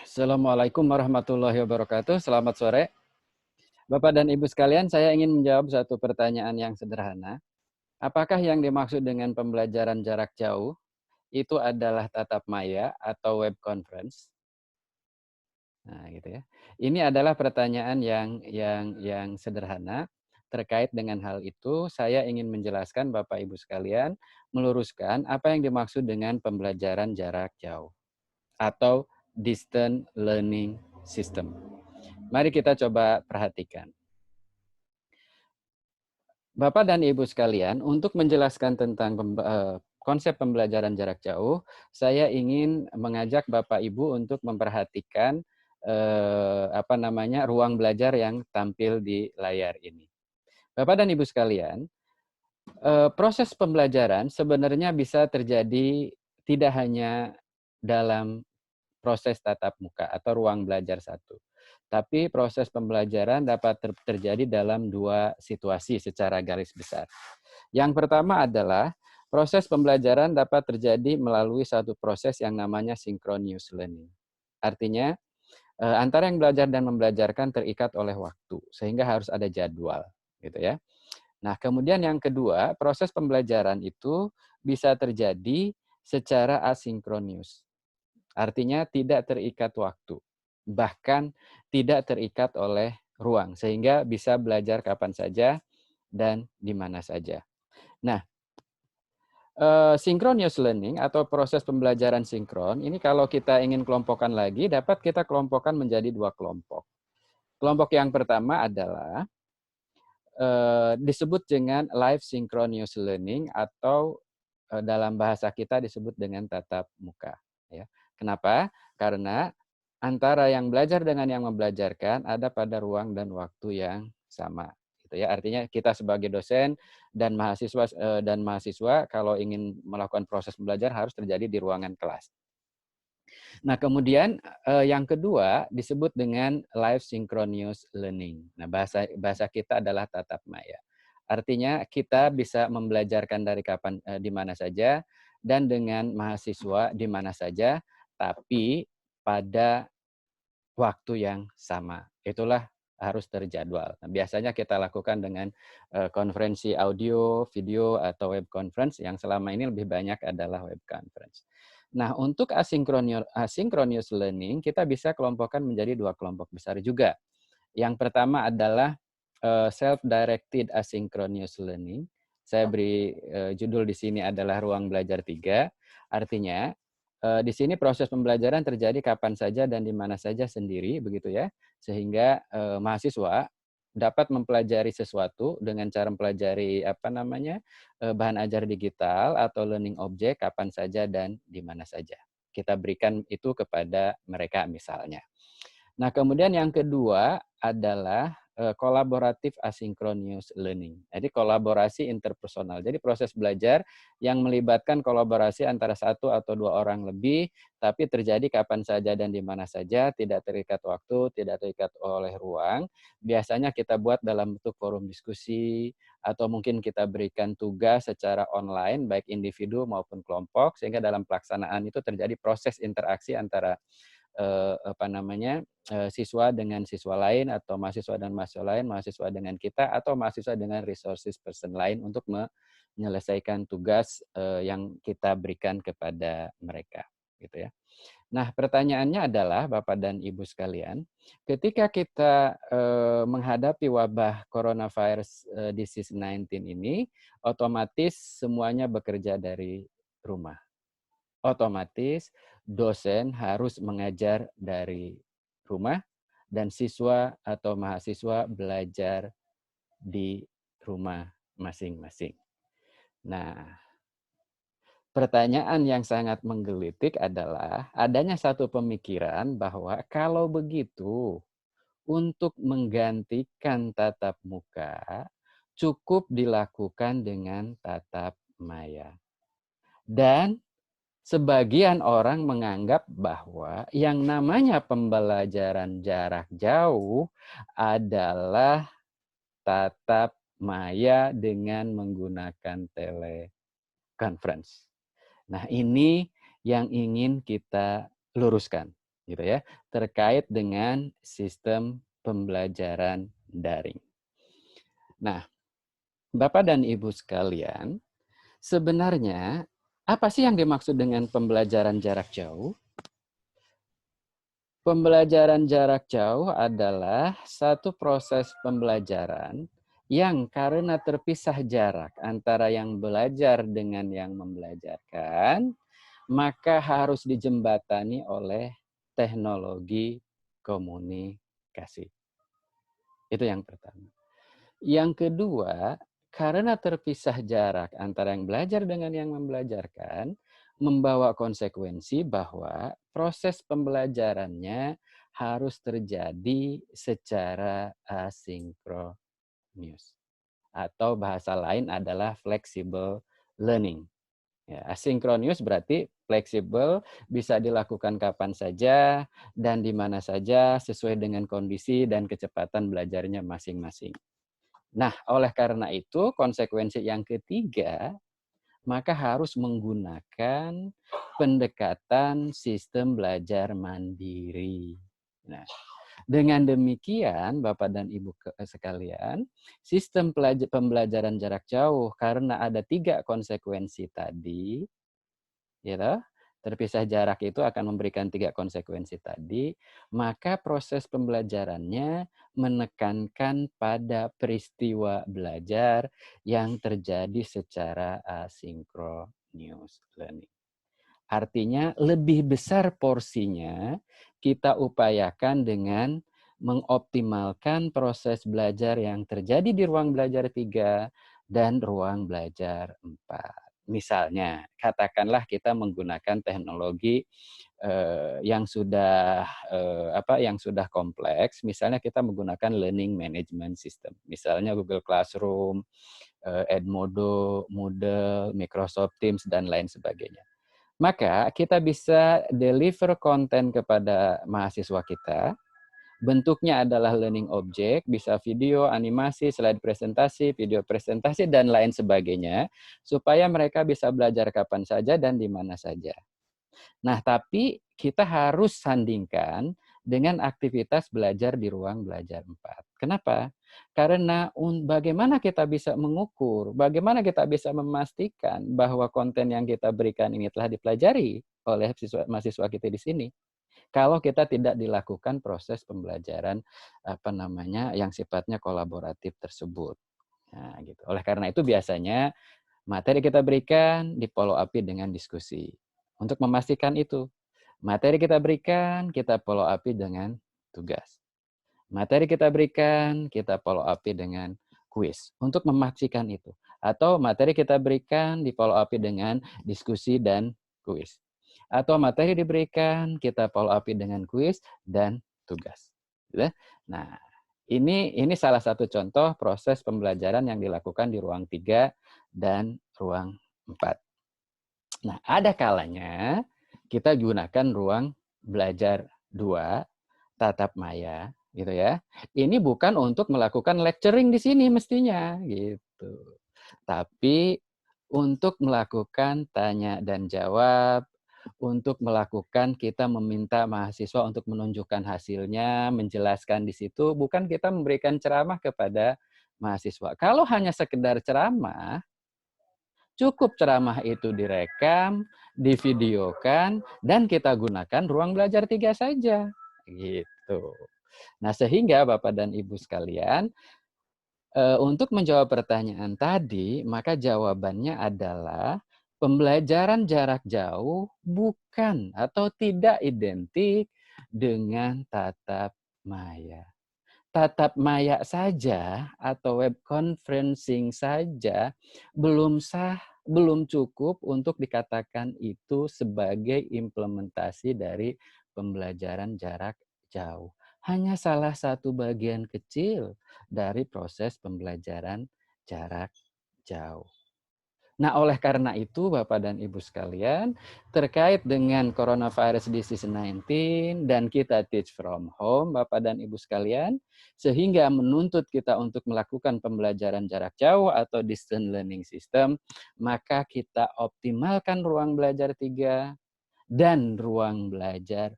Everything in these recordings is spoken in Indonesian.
Assalamualaikum warahmatullahi wabarakatuh. Selamat sore. Bapak dan Ibu sekalian, saya ingin menjawab satu pertanyaan yang sederhana. Apakah yang dimaksud dengan pembelajaran jarak jauh itu adalah tatap maya atau web conference? Nah, gitu ya. Ini adalah pertanyaan yang sederhana. Terkait dengan hal itu, saya ingin menjelaskan Bapak Ibu sekalian, meluruskan apa yang dimaksud dengan pembelajaran jarak jauh atau distant learning system. Mari kita coba perhatikan. Bapak dan Ibu sekalian, untuk menjelaskan tentang konsep pembelajaran jarak jauh, saya ingin mengajak Bapak Ibu untuk memperhatikan ruang belajar yang tampil di layar ini. Bapak dan Ibu sekalian, proses pembelajaran sebenarnya bisa terjadi tidak hanya dalam proses tatap muka atau ruang belajar satu. Tapi proses pembelajaran dapat terjadi dalam dua situasi secara garis besar. Yang pertama adalah proses pembelajaran dapat terjadi melalui satu proses yang namanya synchronous learning. Artinya, antara yang belajar dan membelajarkan terikat oleh waktu, sehingga harus ada jadwal, gitu ya. Nah, kemudian yang kedua, proses pembelajaran itu bisa terjadi secara asinkronus. Artinya tidak terikat waktu, bahkan tidak terikat oleh ruang, sehingga bisa belajar kapan saja dan di mana saja. Nah, synchronous learning atau proses pembelajaran sinkron, ini kalau kita ingin kelompokkan lagi, dapat kita kelompokkan menjadi dua kelompok. Kelompok yang pertama adalah disebut dengan live synchronous learning atau dalam bahasa kita disebut dengan tatap muka. Ya. Kenapa? Karena antara yang belajar dengan yang membelajarkan ada pada ruang dan waktu yang sama. Gitu ya. Artinya kita sebagai dosen dan mahasiswa kalau ingin melakukan proses belajar harus terjadi di ruangan kelas. Nah, kemudian yang kedua disebut dengan live synchronous learning. Nah, bahasa kita adalah tatap maya. Artinya kita bisa membelajarkan dari kapan di mana saja dan dengan mahasiswa di mana saja, tapi pada waktu yang sama. Itulah harus terjadwal. Nah, biasanya kita lakukan dengan konferensi audio, video, atau web conference yang selama ini lebih banyak adalah web conference. Nah, untuk asynchronous learning, kita bisa kelompokkan menjadi dua kelompok besar juga. Yang pertama adalah self-directed asynchronous learning. Saya beri judul di sini adalah ruang belajar 3. Artinya, di sini proses pembelajaran terjadi kapan saja dan di mana saja sendiri, begitu ya. Sehingga mahasiswa dapat mempelajari sesuatu dengan cara mempelajari bahan ajar digital atau learning object kapan saja dan di mana saja. Kita berikan itu kepada mereka misalnya. Nah, kemudian yang kedua adalah kolaboratif asynchronous learning. Jadi kolaborasi interpersonal. Jadi proses belajar yang melibatkan kolaborasi antara satu atau dua orang lebih, tapi terjadi kapan saja dan di mana saja, tidak terikat waktu, tidak terikat oleh ruang. Biasanya kita buat dalam bentuk forum diskusi, atau mungkin kita berikan tugas secara online, baik individu maupun kelompok, sehingga dalam pelaksanaan itu terjadi proses interaksi antara siswa dengan siswa lain atau mahasiswa dan mahasiswa lain, mahasiswa dengan kita atau mahasiswa dengan resources person lain untuk menyelesaikan tugas yang kita berikan kepada mereka, gitu ya. Nah, pertanyaannya adalah Bapak dan Ibu sekalian, ketika kita menghadapi wabah coronavirus disease 19 ini, otomatis semuanya bekerja dari rumah. Otomatis dosen harus mengajar dari rumah dan siswa atau mahasiswa belajar di rumah masing-masing. Nah, pertanyaan yang sangat menggelitik adalah adanya satu pemikiran bahwa kalau begitu untuk menggantikan tatap muka cukup dilakukan dengan tatap maya. Dan sebagian orang menganggap bahwa yang namanya pembelajaran jarak jauh adalah tatap maya dengan menggunakan teleconference. Nah, ini yang ingin kita luruskan. gitu ya, terkait dengan sistem pembelajaran daring. Nah, Bapak dan Ibu sekalian, sebenarnya apa sih yang dimaksud dengan pembelajaran jarak jauh? Pembelajaran jarak jauh adalah satu proses pembelajaran yang karena terpisah jarak antara yang belajar dengan yang membelajarkan, maka harus dijembatani oleh teknologi komunikasi. Itu yang pertama. Yang kedua, karena terpisah jarak antara yang belajar dengan yang membelajarkan, membawa konsekuensi bahwa proses pembelajarannya harus terjadi secara asinkronus. Atau bahasa lain adalah flexible learning. Ya, asinkronus berarti fleksibel, bisa dilakukan kapan saja dan di mana saja sesuai dengan kondisi dan kecepatan belajarnya masing-masing. Nah, oleh karena itu konsekuensi yang ketiga, maka harus menggunakan pendekatan sistem belajar mandiri. Nah, dengan demikian, Bapak dan Ibu sekalian, sistem pembelajaran jarak jauh karena ada 3 konsekuensi tadi, gitu, terpisah jarak itu akan memberikan 3 konsekuensi tadi, maka proses pembelajarannya menekankan pada peristiwa belajar yang terjadi secara asinkronus learning. Artinya lebih besar porsinya kita upayakan dengan mengoptimalkan proses belajar yang terjadi di ruang belajar 3 dan ruang belajar 4. Misalnya, katakanlah kita menggunakan teknologi yang sudah kompleks, misalnya kita menggunakan learning management system, misalnya Google Classroom, Edmodo, Moodle, Microsoft Teams, dan lain sebagainya. Maka kita bisa deliver konten kepada mahasiswa kita. Bentuknya adalah learning object, bisa video, animasi, slide presentasi, video presentasi, dan lain sebagainya, supaya mereka bisa belajar kapan saja dan di mana saja. Nah, tapi kita harus sandingkan dengan aktivitas belajar di ruang belajar 4. Kenapa? Karena bagaimana kita bisa mengukur, bagaimana kita bisa memastikan bahwa konten yang kita berikan ini telah dipelajari oleh mahasiswa kita di sini. Kalau kita tidak dilakukan proses pembelajaran yang sifatnya kolaboratif tersebut. Nah, gitu. Oleh karena itu biasanya materi kita berikan di follow up dengan diskusi. Untuk memastikan itu, materi kita berikan, kita follow up dengan tugas. Materi kita berikan, kita follow up dengan kuis. Untuk memastikan itu. Atau materi kita berikan, di follow up dengan diskusi dan kuis. Atau materi diberikan, kita follow up dengan kuis dan tugas. Nah, ini salah satu contoh proses pembelajaran yang dilakukan di ruang 3 dan ruang 4. Nah, ada kalanya kita gunakan ruang belajar 2, tatap maya, gitu ya. Ini bukan untuk melakukan lecturing di sini mestinya, gitu. Tapi untuk melakukan tanya dan jawab, untuk melakukan kita meminta mahasiswa untuk menunjukkan hasilnya, menjelaskan di situ, bukan kita memberikan ceramah kepada mahasiswa. Kalau hanya sekedar ceramah, cukup ceramah itu direkam, divideokan, dan kita gunakan ruang belajar 3 saja. Gitu. Nah, sehingga Bapak dan Ibu sekalian, untuk menjawab pertanyaan tadi, maka jawabannya adalah pembelajaran jarak jauh bukan atau tidak identik dengan tatap maya. Tatap maya saja atau web conferencing saja belum sah, belum cukup untuk dikatakan itu sebagai implementasi dari pembelajaran jarak jauh. Hanya salah satu bagian kecil dari proses pembelajaran jarak jauh. Nah, oleh karena itu, Bapak dan Ibu sekalian, terkait dengan coronavirus disease 19 dan kita teach from home, Bapak dan Ibu sekalian, sehingga menuntut kita untuk melakukan pembelajaran jarak jauh atau distance learning system, maka kita optimalkan ruang belajar 3 dan ruang belajar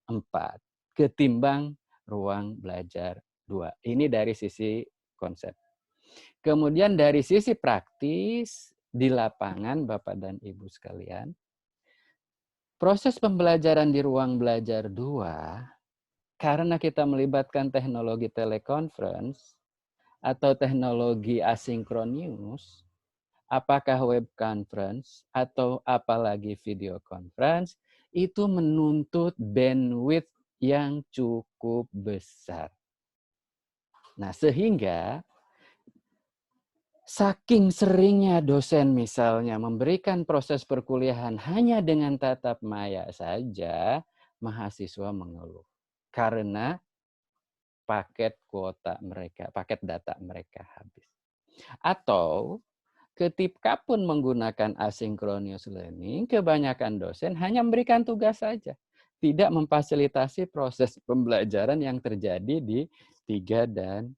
4 ketimbang ruang belajar 2. Ini dari sisi konsep. Kemudian dari sisi praktis di lapangan Bapak dan Ibu sekalian, proses pembelajaran di ruang belajar 2 karena kita melibatkan teknologi teleconference atau teknologi asinchronious, apakah web conference atau apalagi video conference, itu menuntut bandwidth yang cukup besar. Nah, sehingga saking seringnya dosen misalnya memberikan proses perkuliahan hanya dengan tatap maya saja, mahasiswa mengeluh. Karena paket kuota mereka, paket data mereka habis. Atau ketika pun menggunakan asynchronous learning, kebanyakan dosen hanya memberikan tugas saja. Tidak memfasilitasi proses pembelajaran yang terjadi di 3 dan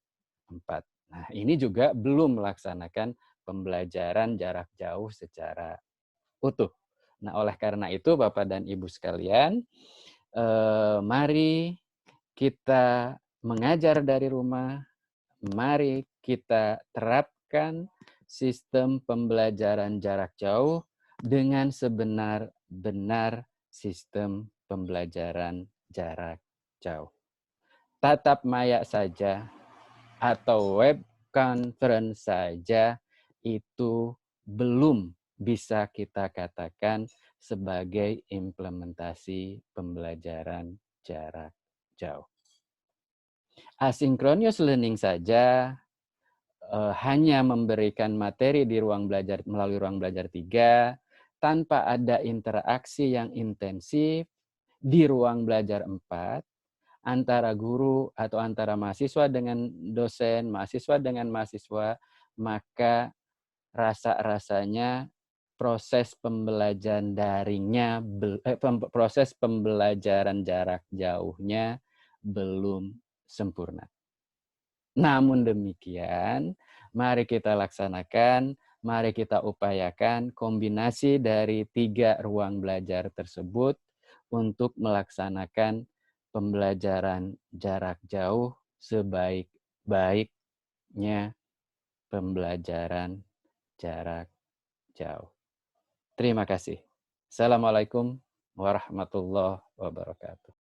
4. Nah, ini juga belum melaksanakan pembelajaran jarak jauh secara utuh. Nah, oleh karena itu Bapak dan Ibu sekalian, mari kita mengajar dari rumah, mari kita terapkan sistem pembelajaran jarak jauh dengan sebenar-benar sistem pembelajaran jarak jauh. Tatap maya saja atau web conference saja itu belum bisa kita katakan sebagai implementasi pembelajaran jarak jauh. Asynchronous learning saja hanya memberikan materi di ruang belajar melalui ruang belajar 3 tanpa ada interaksi yang intensif di ruang belajar 4 antara guru atau antara mahasiswa dengan dosen, mahasiswa dengan mahasiswa, maka rasa-rasanya proses pembelajaran daringnya, proses pembelajaran jarak jauhnya belum sempurna. Namun demikian, mari kita laksanakan, mari kita upayakan kombinasi dari 3 ruang belajar tersebut untuk melaksanakan pembelajaran jarak jauh sebaik-baiknya pembelajaran jarak jauh. Terima kasih. Assalamualaikum warahmatullahi wabarakatuh.